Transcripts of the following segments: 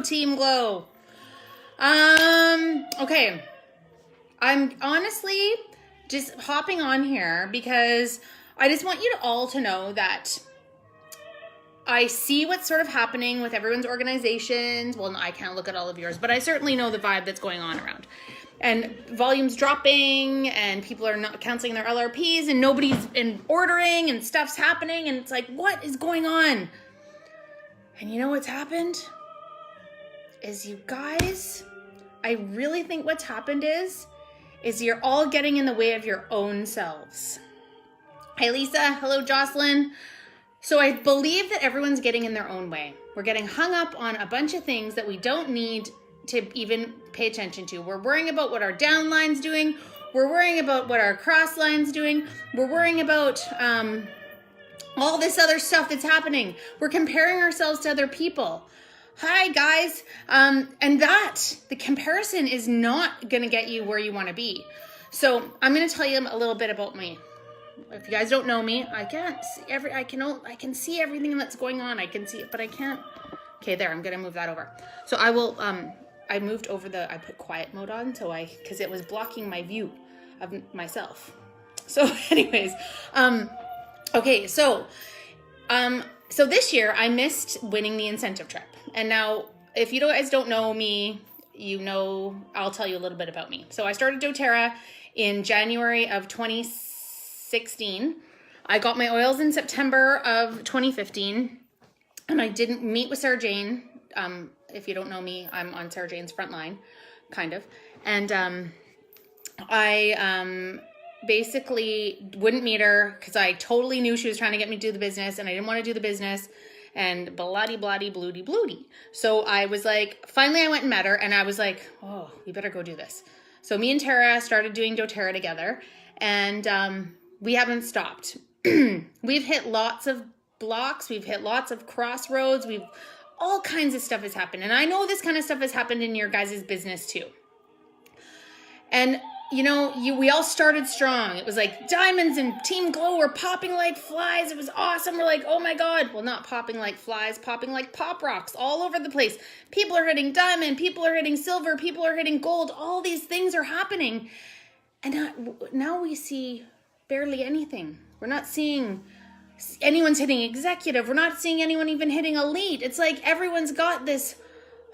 Go Team Glow. Okay. I'm honestly just hopping on here because I just want you to all to know that I see what's sort of happening with everyone's organizations. Well, I can't look at all of yours, but I certainly know the vibe that's going on around. And volume's dropping and people are not canceling their LRPs and nobody's ordering and stuff's happening. And it's like, what is going on? And you know what's happened? Is you guys, I really think what's happened is you're all getting in the way of your own selves. Hi, Lisa. Hello, Jocelyn. So I believe that everyone's getting in their own way. We're getting hung up on a bunch of things that we don't need to even pay attention to. We're worrying about what our downline's doing. We're worrying about what our crossline's doing. We're worrying about all this other stuff that's happening. We're comparing ourselves to other people. Hi, guys. And the comparison is not going to get you where you want to be. So I'm going to tell you a little bit about me. If you guys don't know me, I can't see I can see everything that's going on. I can see it, but I can't. Okay, there, I'm going to move that over. So I will, I moved over I put quiet mode on because it was blocking my view of myself. So anyways, okay, so this year I missed winning the incentive trip. And now if you guys don't know me, I'll tell you a little bit about me. So I started Doterra in January of 2016. I got my oils in September of 2015, and I didn't meet with Sarah Jane. If you don't know me, I'm on Sarah Jane's front line, kind of. And I basically wouldn't meet her because I totally knew she was trying to get me to do the business, and I didn't want to do the business, and bloody, bloody, bloody. So I was like, finally I went and met her, and I was like, oh, we better go do this. So me and Tara started doing Doterra together, and we haven't stopped. We've hit lots of blocks. We've hit lots of crossroads. All kinds of stuff has happened. And I know this kind of stuff has happened in your guys' business too. And we all started strong. It was like diamonds and Team Glow were popping like flies. It was awesome. We're like, oh my God. Well, not popping like flies, popping like pop rocks all over the place. People are hitting diamond. People are hitting silver. People are hitting gold. All these things are happening. And now we see barely anything. We're not seeing anyone's hitting executive. We're not seeing anyone even hitting elite. It's like everyone's got this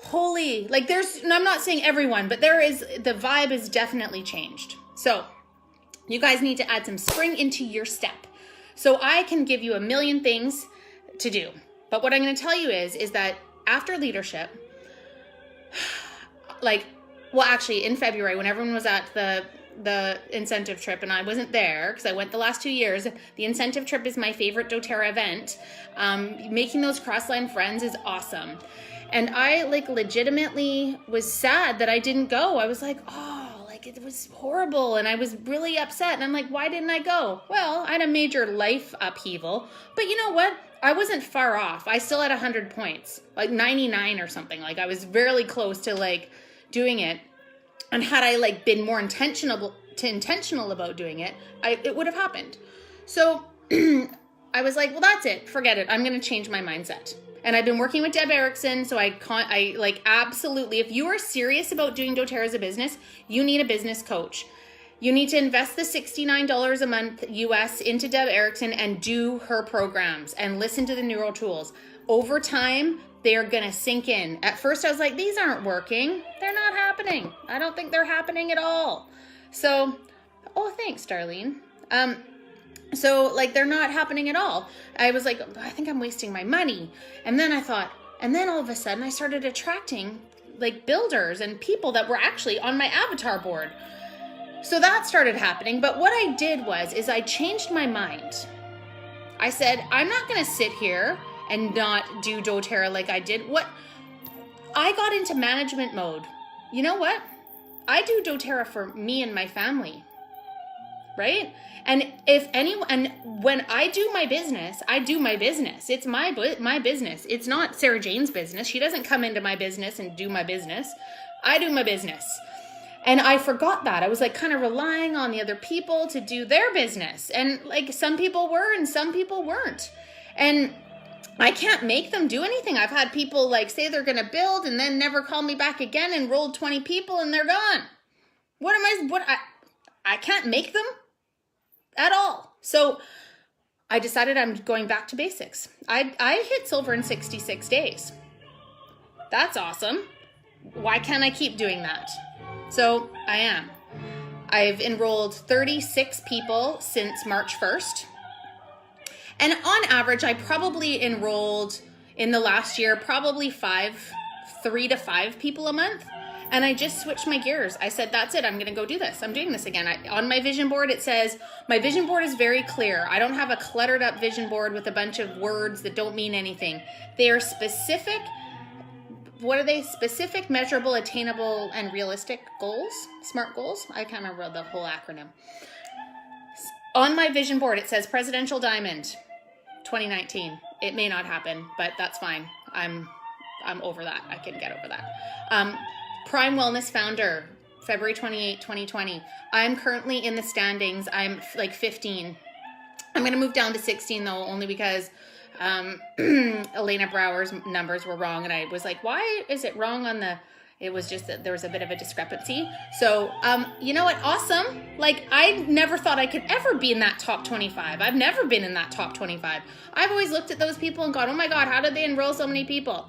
holy, I'm not saying everyone, but the vibe is definitely changed. So you guys need to add some spring into your step. So I can give you a million things to do. But what I'm going to tell you is that after leadership, actually in February when everyone was at the incentive trip and I wasn't there because I went the last 2 years. The incentive trip is my favorite Doterra event. Making those crossline friends is awesome. And I legitimately was sad that I didn't go. I was like, it was horrible. And I was really upset. And I'm like, why didn't I go? Well, I had a major life upheaval, but you know what? I wasn't far off. I still had 100 points, 99 or something. I was really close to doing it. And had I been more intentional about doing it, it would have happened. So I was like, well, that's it. Forget it. I'm going to change my mindset. And I've been working with Deb Erickson. So I absolutely, if you are serious about doing Doterra as a business, you need a business coach. You need to invest the $69 a month US into Deb Erickson and do her programs and listen to the neural tools. Over time, they are going to sink in. At first, I was like, these aren't working. They're not happening. I don't think they're happening at all. So, thanks, Darlene. They're not happening at all. I was like, I think I'm wasting my money. And then I thought, all of a sudden, I started attracting builders and people that were actually on my avatar board. So that started happening. But what I did is I changed my mind. I said, I'm not going to sit here and not do Doterra like I did. I got into management mode. You know what? I do Doterra for me and my family, right? And when I do my business, I do my business. It's my business. It's not Sarah Jane's business. She doesn't come into my business and do my business. I do my business. And I forgot that. I was kind of relying on the other people to do their business. And some people were and some people weren't. And I can't make them do anything. I've had people like say they're going to build and then never call me back again, enrolled 20 people and they're gone. I can't make them at all. So I decided I'm going back to basics. I hit silver in 66 days. That's awesome. Why can't I keep doing that? So I am. I've enrolled 36 people since March 1st. And on average, I probably enrolled in the last year, probably 3 to 5 people a month. And I just switched my gears. I said, that's it. I'm going to go do this. I'm doing this again. On my vision board, it says, my vision board is very clear. I don't have a cluttered up vision board with a bunch of words that don't mean anything. They are specific. What are they? Specific, measurable, attainable, and realistic goals? SMART goals? I can't remember the whole acronym. On my vision board, it says Presidential Diamond 2019. It may not happen, but that's fine. I'm over that. I can get over that. Prime Wellness Founder, February 28, 2020. I'm currently in the standings. I'm like 15. I'm going to move down to 16 though, only because Elena Brower's numbers were wrong. And I was like, why is it wrong on the... It was just that there was a bit of a discrepancy. So, you know what? Awesome. Like, I never thought I could ever be in that top 25. I've never been in that top 25. I've always looked at those people and gone, oh my God, how did they enroll so many people?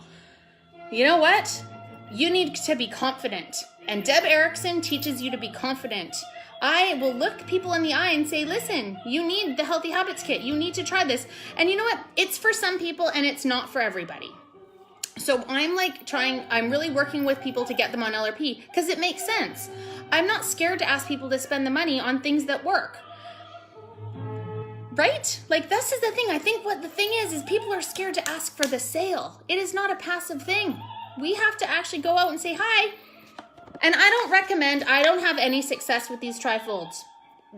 You know what? You need to be confident. And Deb Erickson teaches you to be confident. I will look people in the eye and say, listen, you need the Healthy Habits Kit. You need to try this. And you know what? It's for some people and it's not for everybody. So I'm really working with people to get them on LRP because it makes sense. I'm not scared to ask people to spend the money on things that work. Right? Like, this is the thing. I think what the thing is people are scared to ask for the sale. It is not a passive thing. We have to actually go out and say hi. And I don't have any success with these trifolds.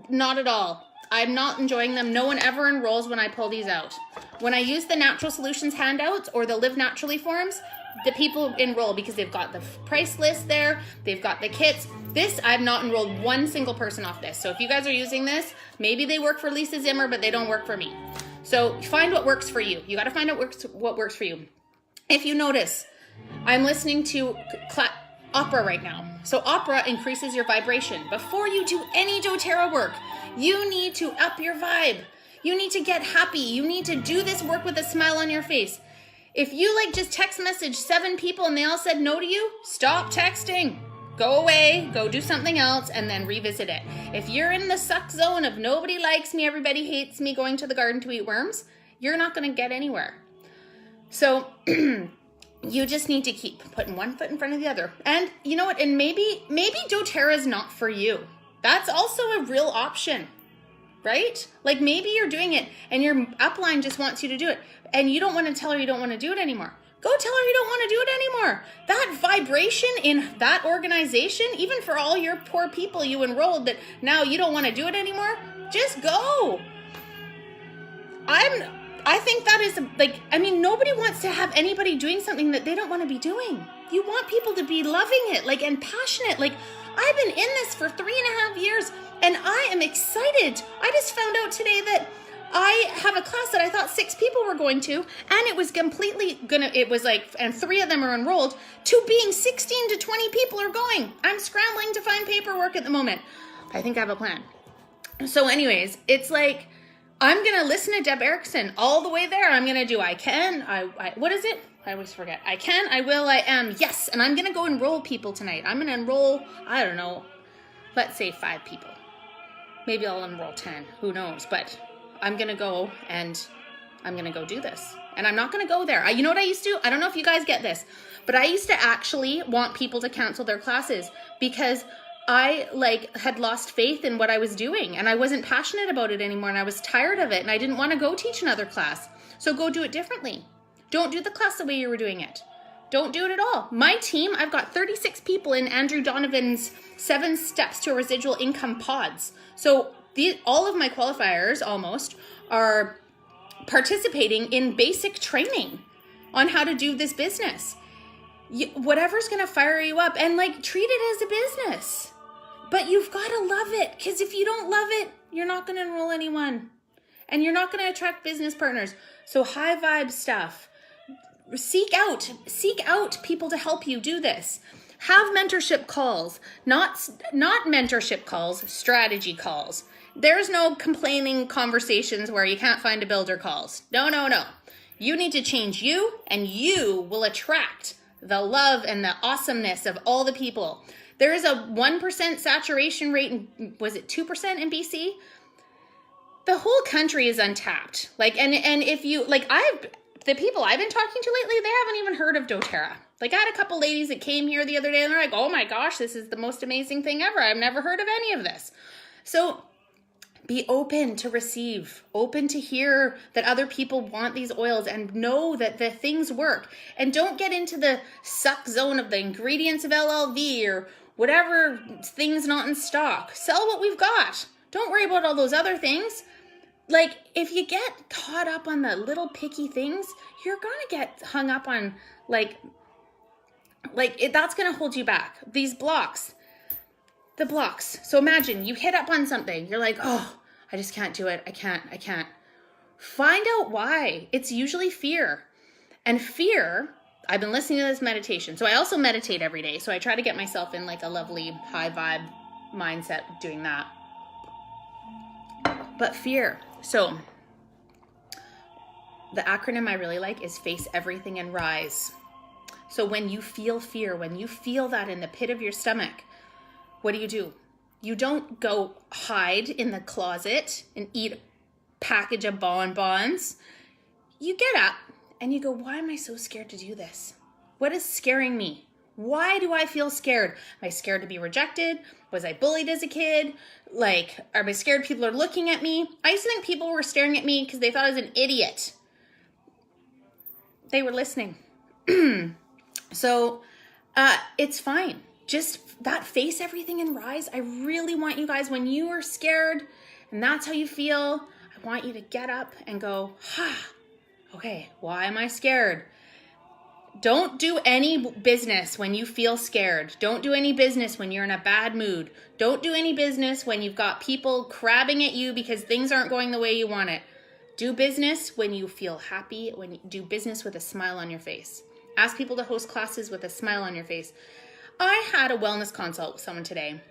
Not at all. I'm not enjoying them. No one ever enrolls when I pull these out. When I use the Natural Solutions handouts or the Live Naturally forms, the people enroll because they've got the price list there. They've got the kits. This, I've not enrolled one single person off this. So if you guys are using this, maybe they work for Lisa Zimmer, but they don't work for me. So find what works for you. You got to find out what works for you. If you notice, I'm listening to opera right now. So opera increases your vibration. Before you do any doTERRA work, you need to up your vibe. You need to get happy. You need to do this work with a smile on your face. If you just text message 7 people and they all said no to you, stop texting. Go away, go do something else, and then revisit it. If you're in the suck zone of nobody likes me, everybody hates me, going to the garden to eat worms, you're not going to get anywhere. So you just need to keep putting one foot in front of the other. And you know what? And maybe doTERRA is not for you. That's also a real option, right? Like, maybe you're doing it and your upline just wants you to do it and you don't want to tell her you don't want to do it anymore. Go tell her you don't want to do it anymore. That vibration in that organization, even for all your poor people you enrolled that now you don't want to do it anymore, just go. I think that is nobody wants to have anybody doing something that they don't want to be doing. You want people to be loving it, and passionate. I've been in this for 3.5 years and I am excited. I just found out today that I have a class that I thought 6 people were going to, and it was and 3 of them are enrolled, to being 16 to 20 people are going. I'm scrambling to find paperwork at the moment. I think I have a plan. So anyways, it's I'm going to listen to Deb Erickson all the way there. I'm going to do I can, what is it? I always forget. I can, I will, I am. Yes. And I'm going to go enroll people tonight. I'm going to enroll, I don't know, let's say 5 people. Maybe I'll enroll 10. Who knows? But I'm going to go and I'm going to go do this. And I'm not going to go there. You know what I used to? I don't know if you guys get this, but I used to actually want people to cancel their classes because I had lost faith in what I was doing and I wasn't passionate about it anymore and I was tired of it and I didn't want to go teach another class. So go do it differently. Don't do the class the way you were doing it. Don't do it at all. My team, I've got 36 people in Andrew Donovan's 7 Steps to a Residual Income pods. So all of my qualifiers almost are participating in basic training on how to do this business. Whatever's going to fire you up and treat it as a business. But you've got to love it, because if you don't love it, you're not going to enroll anyone. and you're not going to attract business partners. So high vibe stuff. Seek out people to help you do this. Have mentorship calls, not mentorship calls, strategy calls. There's no complaining conversations where you can't find a builder calls. No. You need to change you, and you will attract the love and the awesomeness of all the people. There is a 1% saturation rate, was it 2% in BC? The whole country is untapped. And if you, the people I've been talking to lately, they haven't even heard of doTERRA. I had a couple ladies that came here the other day and they're like, oh my gosh, this is the most amazing thing ever. I've never heard of any of this. So be open to receive, open to hear that other people want these oils, and know that the things work. And don't get into the suck zone of the ingredients of LLV or whatever things not in stock. Sell what we've got. Don't worry about all those other things. If you get caught up on the little picky things, you're going to get hung up on that's going to hold you back. These blocks, the blocks. So imagine you hit up on something. You're like, oh, I just can't do it. I can't. Find out why. It's usually fear. And fear, I've been listening to this meditation. So I also meditate every day. So I try to get myself in a lovely high vibe mindset doing that. But fear. So the acronym I really like is face everything and rise. So when you feel fear, when you feel that in the pit of your stomach, what do? You don't go hide in the closet and eat a package of bonbons. You get up and you go, why am I so scared to do this? What is scaring me? Why do I feel scared? Am I scared to be rejected? Was I bullied as a kid? Am I scared people are looking at me? I used to think people were staring at me because they thought I was an idiot. They were listening. So it's fine. Just that face everything and rise. I really want you guys, when you are scared and that's how you feel, I want you to get up and go, okay, why am I scared? Don't do any business when you feel scared. Don't do any business when you're in a bad mood. Don't do any business when you've got people crabbing at you because things aren't going the way you want it. Do business when you feel happy, when you do business with a smile on your face. Ask people to host classes with a smile on your face. I had a wellness consult with someone today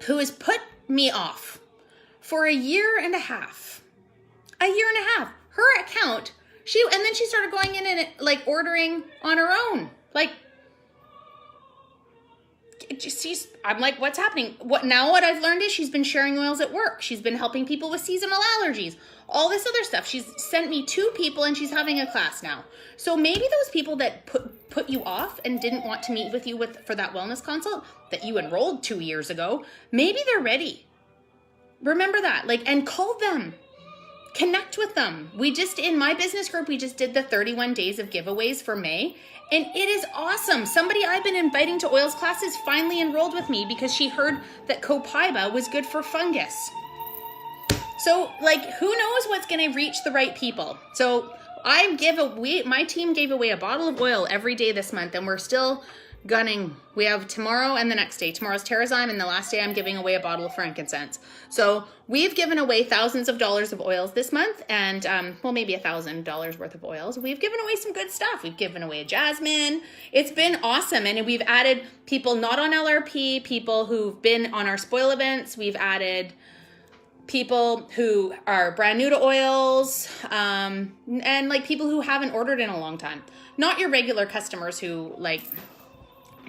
who has put me off for a year and a half. Her account, and then she started going in and ordering on her own. I'm like, what's happening? What I've learned is she's been sharing oils at work. She's been helping people with seasonal allergies, all this other stuff. She's sent me 2 people and she's having a class now. So maybe those people that put you off and didn't want to meet with you for that wellness consult that you enrolled 2 years ago, maybe they're ready. Remember that, and call them. Connect with them. In my business group, we just did the 31 days of giveaways for May. And it is awesome. Somebody I've been inviting to oils classes finally enrolled with me because she heard that copaiba was good for fungus. So who knows what's going to reach the right people? So my team gave away a bottle of oil every day this month, and we're still gunning. We have tomorrow and the next day. Tomorrow's Terrazyme, and the last day I'm giving away a bottle of frankincense. So we've given away thousands of dollars of oils this month, and maybe $1,000 worth of oils. We've given away some good stuff. We've given away a jasmine. It's been awesome, and we've added people not on LRP, people who've been on our spoil events. We've added people who are brand new to oils, and people who haven't ordered in a long time. Not your regular customers who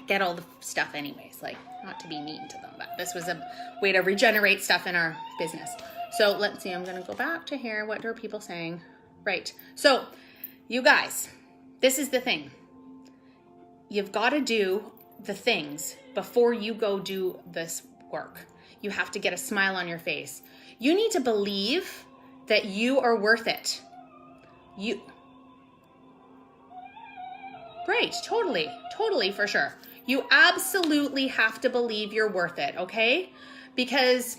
get all the stuff anyways, not to be mean to them, but this was a way to regenerate stuff in our business. So let's see, I'm going to go back to here. What are people saying? Right. So you guys, this is the thing. You've got to do the things before you go do this work. You have to get a smile on your face. You need to believe that you are worth it. Right. Totally for sure. You absolutely have to believe you're worth it, okay? Because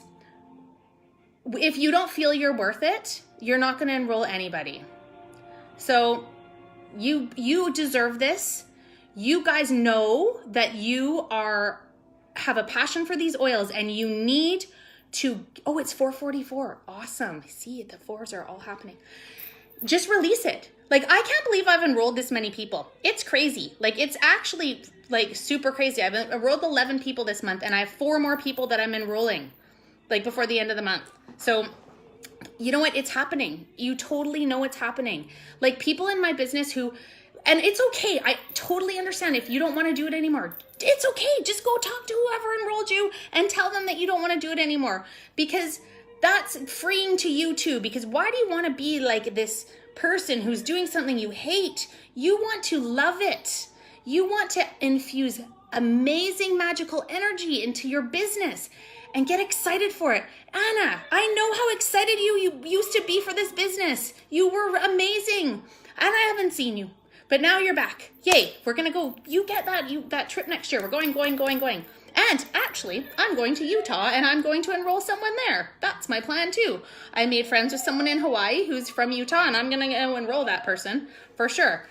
if you don't feel you're worth it, you're not going to enroll anybody. So you deserve this. You guys know that you have a passion for these oils, and you need it's 4:44. Awesome. See, the 4s are all happening. Just release it. Like, I can't believe I've enrolled this many people. It's crazy. Like, it's actually like super crazy. I've enrolled 11 people this month, and I have 4 more people that I'm enrolling like before the end of the month. So you know what? It's happening. You totally know it's happening. Like, people in my business who, and it's okay. I totally understand if you don't want to do it anymore. It's okay. Just go talk to whoever enrolled you and tell them that you don't want to do it anymore, because that's freeing to you too. Because why do you want to be like this person who's doing something you hate? You want to love it. You want to infuse amazing magical energy into your business and get excited for it. Anna, I know how excited you used to be for this business. You were amazing. And I haven't seen you, but now you're back. Yay, we're gonna go. You get that trip next year. We're going. And actually, I'm going to Utah and I'm going to enroll someone there. That's my plan too. I made friends with someone in Hawaii who's from Utah, and I'm gonna go enroll that person for sure.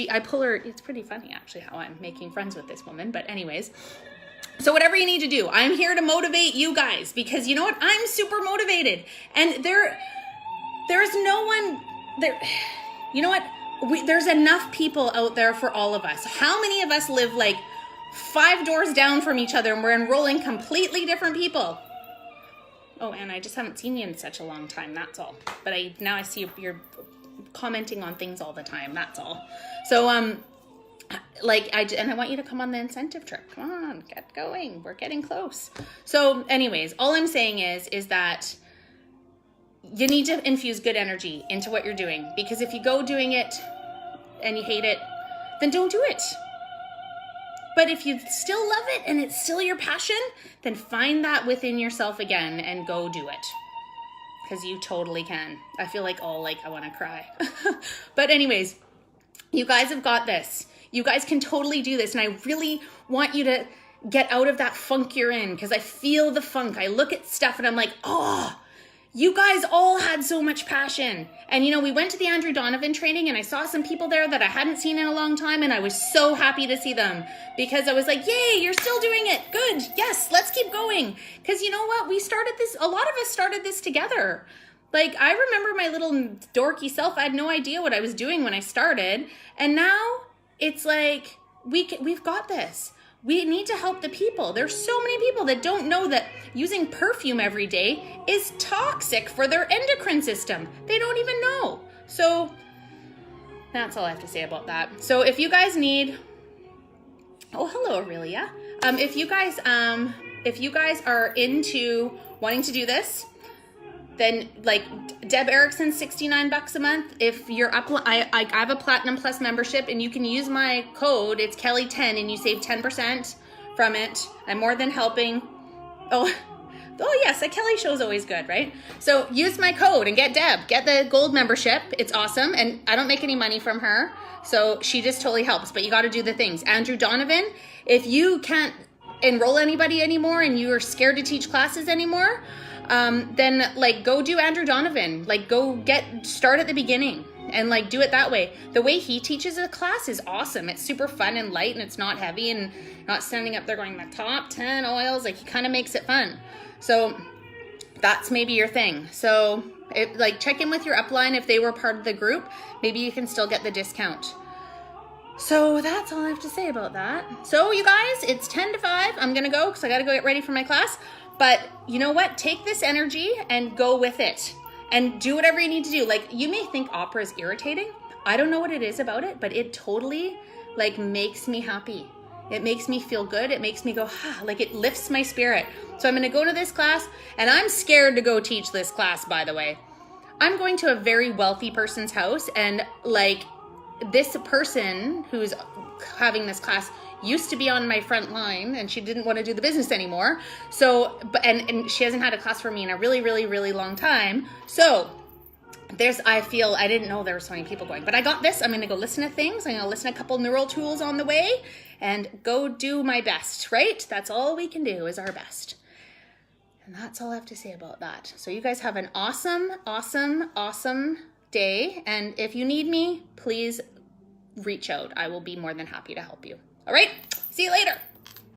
I pull her, it's pretty funny actually how I'm making friends with this woman, but anyways. So whatever you need to do, I'm here to motivate you guys, because you know what? I'm super motivated, and there's no one there. You know what? There's enough people out there for all of us. How many of us live like 5 doors down from each other and we're enrolling completely different people? Oh, and I just haven't seen you in such a long time, that's all. But now I see you're commenting on things all the time, that's all. So, and I want you to come on the incentive trip. Come on, get going. We're getting close. So anyways, all I'm saying is that you need to infuse good energy into what you're doing, because if you go doing it and you hate it, then don't do it. But if you still love it and it's still your passion, then find that within yourself again and go do it. Because you totally can. I feel like I want to cry. But anyways, you guys have got this. You guys can totally do this. And I really want you to get out of that funk you're in, because I feel the funk. I look at stuff and I'm like, oh, you guys all had so much passion. And you know, we went to the Andrew Donovan training and I saw some people there that I hadn't seen in a long time, and I was so happy to see them, because I was like, yay, you're still doing it. Good. Yes, let's keep going. Because you know what? A lot of us started this together. Like, I remember my little dorky self. I had no idea what I was doing when I started. And now it's like, we've got this. We need to help the people. There's so many people that don't know that using perfume every day is toxic for their endocrine system. They don't even know. So that's all I have to say about that. So if you guys need, oh, hello, Aurelia. If you guys are into wanting to do this, then like Deb Erickson's $69 a month. If you're up, I have a Platinum Plus membership, and you can use my code. It's Kelly10, and you save 10% from it. I'm more than helping. Oh yes, a Kelly show is always good, right? So use my code and get the gold membership. It's awesome, and I don't make any money from her, so she just totally helps. But you got to do the things. Andrew Donovan. If you can't enroll anybody anymore and you are scared to teach classes anymore, then like go do Andrew Donovan. Like start at the beginning and like do it that way. The way he teaches a class is awesome. It's super fun and light, and it's not heavy and not standing up there going the top 10 oils. Like, he kind of makes it fun. So that's maybe your thing. So check in with your upline. If they were part of the group, maybe you can still get the discount. So that's all I have to say about that. So you guys, it's 10 to 5. I'm going to go because I got to go get ready for my class. But you know what? Take this energy and go with it and do whatever you need to do. Like, you may think opera is irritating. I don't know what it is about it, but it totally like makes me happy. It makes me feel good. It makes me go, like it lifts my spirit. So I'm going to go to this class, and I'm scared to go teach this class, by the way. I'm going to a very wealthy person's house, and like this person who's having this class used to be on my front line, and she didn't want to do the business anymore. So, and she hasn't had a class for me in a really, really, really long time. So I didn't know there were so many people going, but I got this. I'm going to go listen to things. I'm going to listen to a couple neural tools on the way and go do my best, right? That's all we can do is our best. And that's all I have to say about that. So you guys have an awesome, awesome, awesome day. And if you need me, please reach out. I will be more than happy to help you. All right. See you later.